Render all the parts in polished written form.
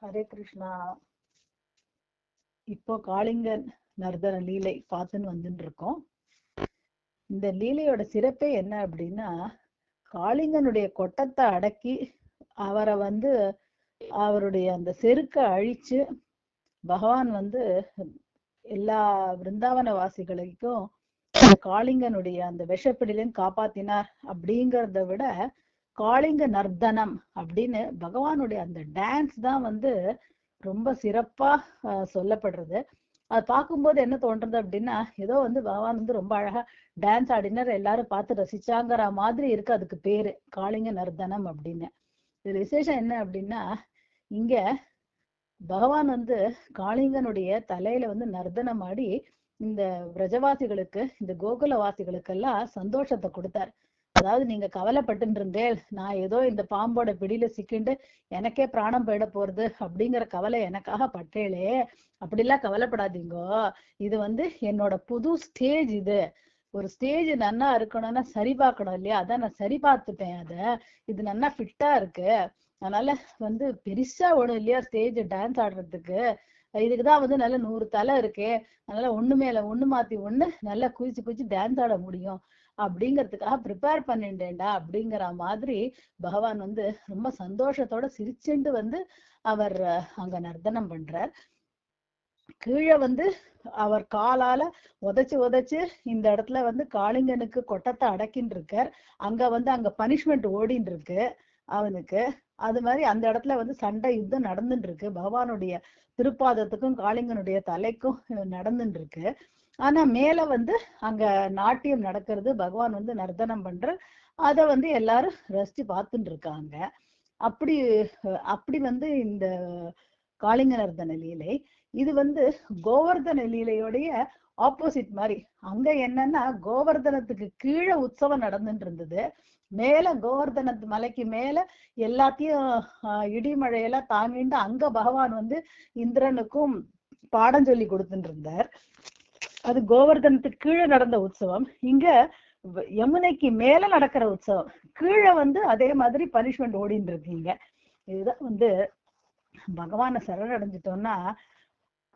ஹரே கிருஷ்ணா. இப்போ காளிங்க நர்தன லீலை பார்த்துன்னு வந்துட்டு இருக்கோம். இந்த லீலையோட சிறப்பே என்ன அப்படின்னா, காளிங்கனுடைய கொட்டத்தை அடக்கி அவரை அவருடைய அந்த செருக்க அழிச்சு பகவான் எல்லா பிருந்தாவன வாசிகளுக்கும் காளிங்கனுடைய அந்த விஷப்பிடிலையும் காப்பாத்தினார். அப்படிங்கிறத விட காளிங்க நர்தனம் அப்படின்னு பகவானுடைய அந்த டான்ஸ் தான் ரொம்ப சிறப்பா சொல்லப்படுறது. அதை பார்க்கும்போது என்ன தோன்றது அப்படின்னா, ஏதோ பகவான் ரொம்ப அழகா டான்ஸ் ஆடினார், எல்லாரும் பார்த்து ரசிச்சாங்கிற மாதிரி இருக்கு. அதுக்கு பேரு காளிங்க நர்தனம் அப்படின்னு. இது விசேஷம் என்ன அப்படின்னா, இங்க பகவான் காளிங்கனுடைய தலையில நர்தனம் ஆடி இந்த பிரஜவாசிகளுக்கு, இந்த கோகுலவாசிகளுக்கெல்லாம் சந்தோஷத்தை கொடுத்தார். அதாவது, நீங்க கவலைப்பட்டு இருந்தேன், நான் ஏதோ இந்த பாம்போட பிடியில சிக்கிண்டு எனக்கே பிராணம் போயிட போறது அப்படிங்கிற கவலை எனக்காக பட்டேளே, அப்படிலாம் கவலைப்படாதீங்கோ. இது என்னோட புது ஸ்டேஜ். இது ஒரு ஸ்டேஜ் நன்னா இருக்கணும்னா சரி பார்க்கணும் இல்லையா? அதான் நான் சரி பார்த்துட்டேன். இது நன்னா ஃபிட்டா இருக்கு. அதனால பெருசா ஒண்ணும் இல்லையா ஸ்டேஜ் டான்ஸ் ஆடுறதுக்கு. இதுக்குதான் நல்ல 100 தலை இருக்கு. அதனால ஒண்ணு மேல ஒண்ணு மாத்தி ஒண்ணு நல்லா குதிச்சு குதிச்சு டான்ஸ் ஆட முடியும் அப்படிங்கிறதுக்காக ப்ரிப்பேர் பண்ணிட்டேன்டா அப்படிங்கிற மாதிரி பகவான் ரொம்ப சந்தோஷத்தோட சிரிச்சுண்டு அவர் அங்க நர்த்தனம் பண்றார். கீழே அவர் காலால உதைச்சு உதைச்சு இந்த இடத்துல காளிங்கனுக்கு கொட்டத்தை அடக்கின்னு இருக்கார். அங்க பனிஷ்மெண்ட் ஓடின்னு இருக்கு அவனுக்கு. அது மாதிரி அந்த இடத்துல சண்டை யுத்தம் நடந்துட்டு இருக்கு. பகவானுடைய திருப்பாதத்துக்கும் காளிங்கனுடைய தலைக்கும் நடந்துட்டு இருக்கு. ஆனா மேல அங்க நாட்டியம் நடக்கிறது, பகவான் நர்த்தனம் பண்ற, அத எல்லாரும் ரசிச்சு பார்த்துட்டு இருக்காங்க. அப்படி அப்படி இந்த காளிங்க நர்த்தன லீலை இது கோவர்தன லீலையோடைய ஆப்போசிட் மாதிரி. அங்க என்னன்னா, கோவர்தனத்துக்கு கீழே உற்சவம் நடந்துட்டு இருந்தது. மேல கோவர்தனத்து மலைக்கு மேல எல்லாத்தையும் இடிமழையெல்லாம் தாங்கிட்டு அங்க பகவான் இந்திரனுக்கும் பாடம் சொல்லி கொடுத்துட்டு இருந்தார். அது கோவர்தனத்துக்கு கீழே நடந்த உற்சவம். இங்க யமுனைக்கு மேல நடக்கிற உற்சவம். கீழே அதே மாதிரி பனிஷ்மெண்ட் ஓடிட்டு இருக்கீங்க. இதுதான் பகவான சரணடைஞ்சிட்டோம்னா,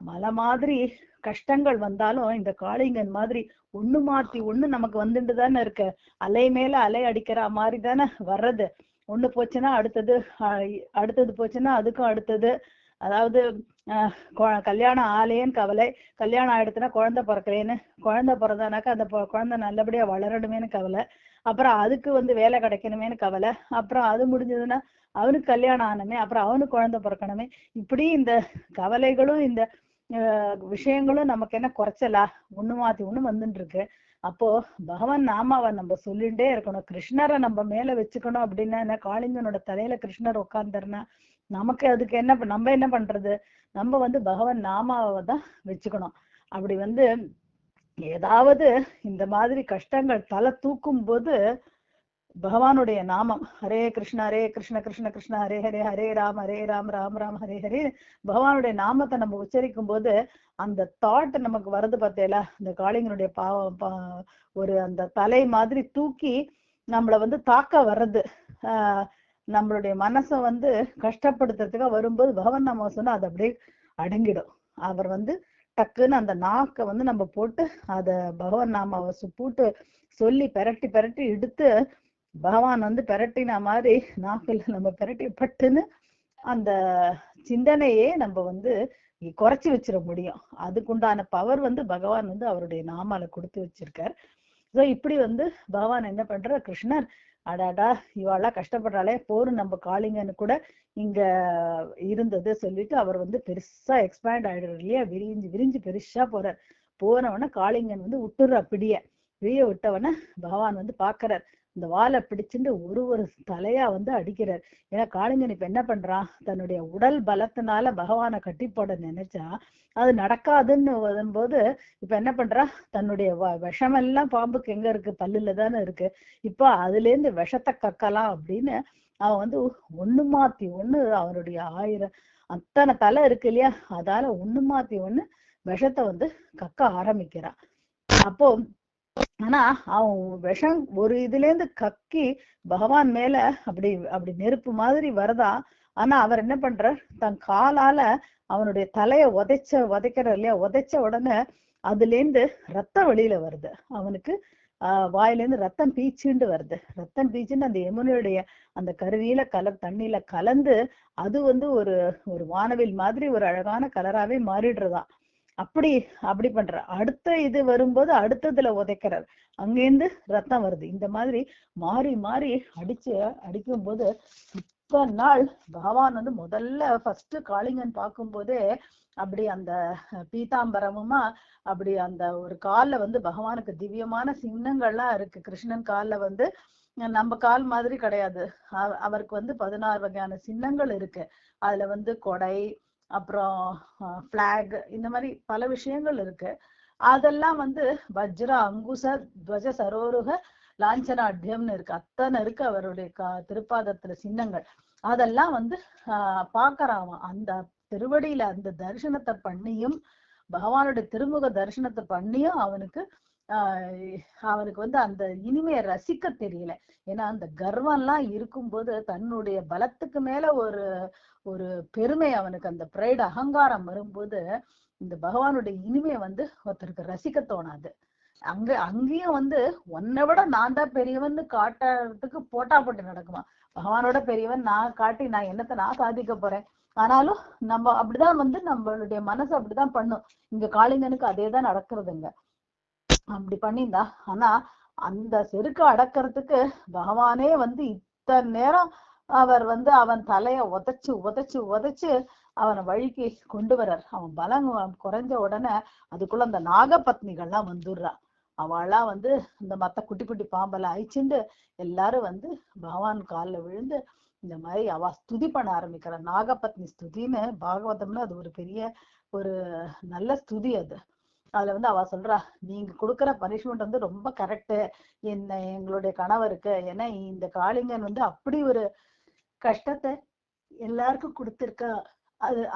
மலை மாதிரி கஷ்டங்கள் வந்தாலும் இந்த காளிங்கன் மாதிரி ஒண்ணு மாத்தி ஒண்ணு நமக்கு வந்துட்டு தானே இருக்கு. அலை மேல அலை அடிக்கிற மாதிரி தானே வர்றது. ஒண்ணு போச்சுன்னா அடுத்தது போச்சுன்னா அதுக்கும் அடுத்தது. அதாவது கல்யாணம் ஆலேன்னு கவலை, கல்யாணம் ஆயிடுச்சுன்னா குழந்தை பிறக்கலேன்னு, குழந்தை பிறந்தானாக்கா அந்த குழந்தை நல்லபடியா வளரணுமேனு கவலை, அப்புறம் அதுக்கு வேலை கிடைக்கணுமேனு கவலை, அப்புறம் அது முடிஞ்சதுன்னா அவனுக்கு கல்யாணம் ஆனமே, அப்புறம் அவனுக்கு குழந்தை பிறக்கணுமே. இப்படி இந்த கவலைகளும் இந்த விஷயங்களும் நமக்கு என்ன குறைச்சலா? ஒண்ணு மாத்தி ஒண்ணு வந்துட்டு இருக்கு. அப்போ பகவான் நாமாவை நம்ம சொல்லிட்டே இருக்கணும். கிருஷ்ணரை நம்ம மேல வச்சுக்கணும். அப்படின்னா என்ன, காளிங்கனோட தலையில கிருஷ்ணர் உட்கார்ந்துருன்னா நமக்கு அதுக்கு என்ன, நம்ம என்ன பண்றது? நம்ம பகவான் நாமாவை தான் வச்சுக்கணும். அப்படி ஏதாவது இந்த மாதிரி கஷ்டங்கள் தலை தூக்கும் போது பகவானுடைய நாமம் ஹரே கிருஷ்ண கிருஷ்ண கிருஷ்ண ஹரே ஹரே, ஹரே ராம் ராம் ராம் ஹரே ஹரே, பகவானுடைய நாமத்தை நம்ம உச்சரிக்கும் போது அந்த தாட் நமக்கு வருது. பார்த்தேல, இந்த காளிங்கனுடைய ஒரு அந்த தலை மாதிரி தூக்கி நம்மள தாக்க வர்றது. நம்மளுடைய மனசை கஷ்டப்படுத்துறதுக்காக வரும்போது பகவான் நாம சொன்னா அது அப்படியே அடங்கிடும். அவர் டக்குன்னு அந்த நாக்கை நம்ம போட்டு அத பகவான் நாமாவை போட்டு சொல்லி பெரட்டி பெரட்டி எடுத்து பகவான் பெரட்டின மாதிரி நாக்கில் நம்ம பெரட்டி பட்டுன்னு அந்த சிந்தனையே நம்ம குறைச்சி வச்சிட முடியும். அதுக்குண்டான பவர் பகவான் அவருடைய நாமால கொடுத்து வச்சிருக்கார். ஸோ இப்படி பகவான் என்ன பண்ற, கிருஷ்ணர் அடாடா இவாளெல்லாம் கஷ்டப்படுறாளே போரு, நம்ம காளிங்கன்னு கூட இங்க இருந்தது சொல்லிட்டு அவர் பெருசா எக்ஸ்பேண்ட் ஆயிடுறாரு இல்லையா, விரிஞ்சு விரிஞ்சு பெருசா போனவன காளிங்கன் விட்டுற பிடிய விட்டவன பகவான் பாக்குறார். இந்த வாழை பிடிச்சுட்டு ஒரு தலையா அடிக்கிறார். ஏன்னா காளிங்கன் இப்ப என்ன பண்றான், தன்னுடைய உடல் பலத்தினால பகவானை கட்டி போட நினைச்சா அது நடக்காதுன்னு வரும்போது இப்ப என்ன பண்றா, தன்னுடைய விஷமெல்லாம் பாம்புக்கு எங்க இருக்கு, பல்லுல தானே இருக்கு. இப்போ அதுல இருந்து விஷத்தை கக்கலாம் அப்படின்னு அவன் ஒண்ணு மாத்தி ஒண்ணு அவனுடைய 1000 அத்தனை தலை இருக்கு இல்லையா, அதால ஒண்ணு மாத்தி ஒண்ணு விஷத்தை கக்க ஆரம்பிக்கிறான். அப்போ ஆனா அவன் விஷம் ஒரு இதுல இருந்து கக்கி பகவான் மேல அப்படி அப்படி நெருப்பு மாதிரி வரதா, ஆனா அவர் என்ன பண்றார், தன் காலால அவனுடைய தலைய உதைக்கிற இல்லையா, உதைச்ச உடனே அதுல இருந்து ரத்தம் வெளியில வருது. அவனுக்கு வாயில இருந்து ரத்தம் பீச்சுண்டு வருது. ரத்தம் பீச்சுன்னு அந்த யமுனையுடைய அந்த கருநீல கலர் தண்ணியில கலந்து அது ஒரு ஒரு வானவில் மாதிரி ஒரு அழகான கலராவே மாறிடுறதா. அப்படி பண்ற. அடுத்த இது வரும்போது அடுத்ததுல உதைக்கிறார், அங்கேருந்து ரத்தம் வருது. இந்த மாதிரி மாறி மாறி அடிக்கும் போது இத்தனை நாள் பகவான் முதல்ல ஃபர்ஸ்ட் காளிங்கன் பார்க்கும் போதே அப்படி அந்த பீதாம்பரமுமா அப்படி அந்த ஒரு கால்ல பகவானுக்கு திவ்யமான சின்னங்கள்லாம் இருக்கு. கிருஷ்ணன் கால்ல நம்ம கால் மாதிரி கிடையாது. அவருக்கு 16 வகையான சின்னங்கள் இருக்கு. அதுல கொடை, அப்புறம் பிளாக், இந்த மாதிரி பல விஷயங்கள் இருக்கு. அதெல்லாம் வஜ்ர அங்குச துவஜ சரோருக லாஞ்சனாட்யம்னு இருக்கு. அத்தனை இருக்கு அவருடைய திருப்பாதத்துல சின்னங்கள். அதெல்லாம் பாக்குறான். அந்த திருவடியில அந்த தரிசனத்தை பண்ணியும், பகவானுடைய திருமுக தரிசனத்தை பண்ணியும் அவனுக்கு அந்த இனிமையை ரசிக்க தெரியல. ஏன்னா அந்த கர்வம் எல்லாம் இருக்கும்போது தன்னுடைய பலத்துக்கு மேல ஒரு ஒரு பெருமை, அவனுக்கு அந்த பிரைடு அகங்காரம் வரும்போது இந்த பகவானுடைய இனிமையை ஒருத்தருக்கு ரசிக்க தோணாது. அங்கேயும் உன்னை விட நான் தான் பெரியவன் காட்டுறதுக்கு போட்டா போட்டு நடக்குமா. பகவானோட பெரியவன் நான் காட்டி நான் என்னத்தை நான் சாதிக்க போறேன். ஆனாலும் நம்ம அப்படிதான் நம்மளுடைய மனசு அப்படிதான் பண்ணும். இங்க காளிங்கனுக்கு அதே தான் நடக்கிறதுங்க. அப்படி பண்ணியிருந்தா. ஆனா அந்த செருக்கு அடக்கிறதுக்கு பகவானே இத்தனை நேரம் அவர் அவன் தலைய உதைச்சு அவனை வழிக்கு கொண்டு வர்றார். அவன் பலம் குறைஞ்ச உடனே அதுக்குள்ள அந்த நாகபத்னிகள்லாம் வந்துடுறா. அவள்லாம் இந்த மத்த குட்டி குட்டி பாம்பெல்லாம் அழிச்சுண்டு எல்லாரும் பகவான் காலில் விழுந்து இந்த மாதிரி அவ ஸ்துதி பண்ண ஆரம்பிக்கிறார். நாகபத்னி ஸ்துதின்னு பாகவதம்னு அது ஒரு பெரிய ஒரு நல்ல ஸ்துதி. அதுல அவ சொல்றா, நீங்க கொடுக்குற பனிஷ்மெண்ட் ரொம்ப கரெக்டு எங்களுடைய கணவருக்கு. ஏன்னா இந்த காளிங்கன் அப்படி ஒரு கஷ்டத்தை எல்லாருக்கும் கொடுத்திருக்கா.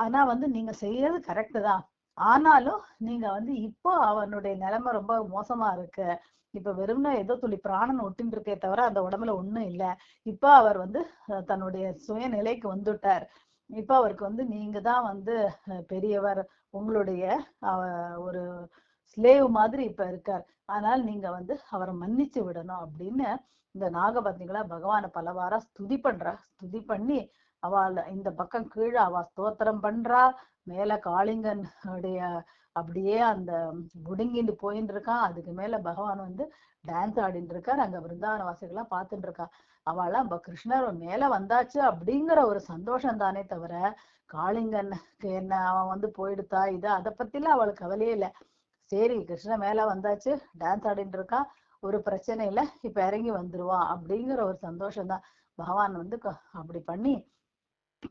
ஆனா நீங்க செய்யறது கரெக்டு தான். ஆனாலும் நீங்க இப்போ அவனுடைய நிலைமை ரொம்ப மோசமா இருக்கு. இப்ப வெறும்னா ஏதோ துளி பிராணன் ஒட்டின்னு இருக்கே தவிர அந்த உடம்புல ஒண்ணும் இல்ல. இப்ப அவர் தன்னுடைய சுயநிலைக்கு வந்துட்டார். இப்ப அவருக்கு நீங்க தான் பெரியவர், உங்களுடைய ஒரு ஸ்லேவ் மாதிரி இப்ப இருக்கார். அதனால நீங்க அவரை மன்னிச்சு விடணும் அப்படின்னு இந்த நாகபத்னிகளா பகவானை பலவாரா ஸ்துதி பண்றா. ஸ்துதி பண்ணி அவள் இந்த பக்கம் கீழே அவ ஸ்தோத்திரம் பண்றா. மேல காளிங்கன் உடைய அப்படியே அந்த முடுங்கிட்டு போயின்னு இருக்கான். அதுக்கு மேல பகவான் டான்ஸ் ஆடிட்டு இருக்கார். அங்க பிருந்தாவன வாசிகள்லாம் பார்த்துட்டு இருக்கா. அவளாம் கிருஷ்ணர் மேல வந்தாச்சு அப்படிங்கிற ஒரு சந்தோஷம் தானே தவிர காளிங்கனுக்கு என்ன அவன் போயிடுத்தா இது அதை பத்திலாம் அவளுக்கு கவலையே இல்லை. சரி, கிருஷ்ணன் மேல வந்தாச்சு, டான்ஸ் ஆடிட்டு இருக்கான், ஒரு பிரச்சனை இல்லை, இப்ப இறங்கி வந்துருவான் அப்படிங்கிற ஒரு சந்தோஷம் தான். பகவான் அப்படி பண்ணி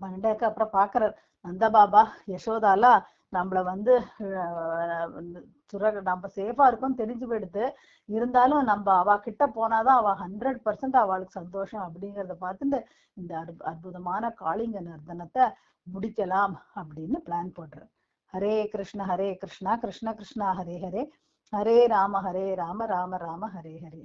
பன்னெண்டாக்கு அப்புறம் பாக்குறார். நந்த பாபா யசோதாலா நம்மள நம்ம சேஃபா இருக்கோம்னு தெரிஞ்சு போயிடுது. இருந்தாலும் நம்ம அவ கிட்ட போனாதான் அவ 100% அவளுக்கு சந்தோஷம் அப்படிங்கிறத பார்த்துட்டு இந்த அற்புதமான காளிங்க நர்த்தனத்தை முடிக்கலாம் அப்படின்னு பிளான் போடுறார். ஹரே கிருஷ்ணா கிருஷ்ண கிருஷ்ணா ஹரே ஹரே, ஹரே ராம ராம ராம ஹரே ஹரே.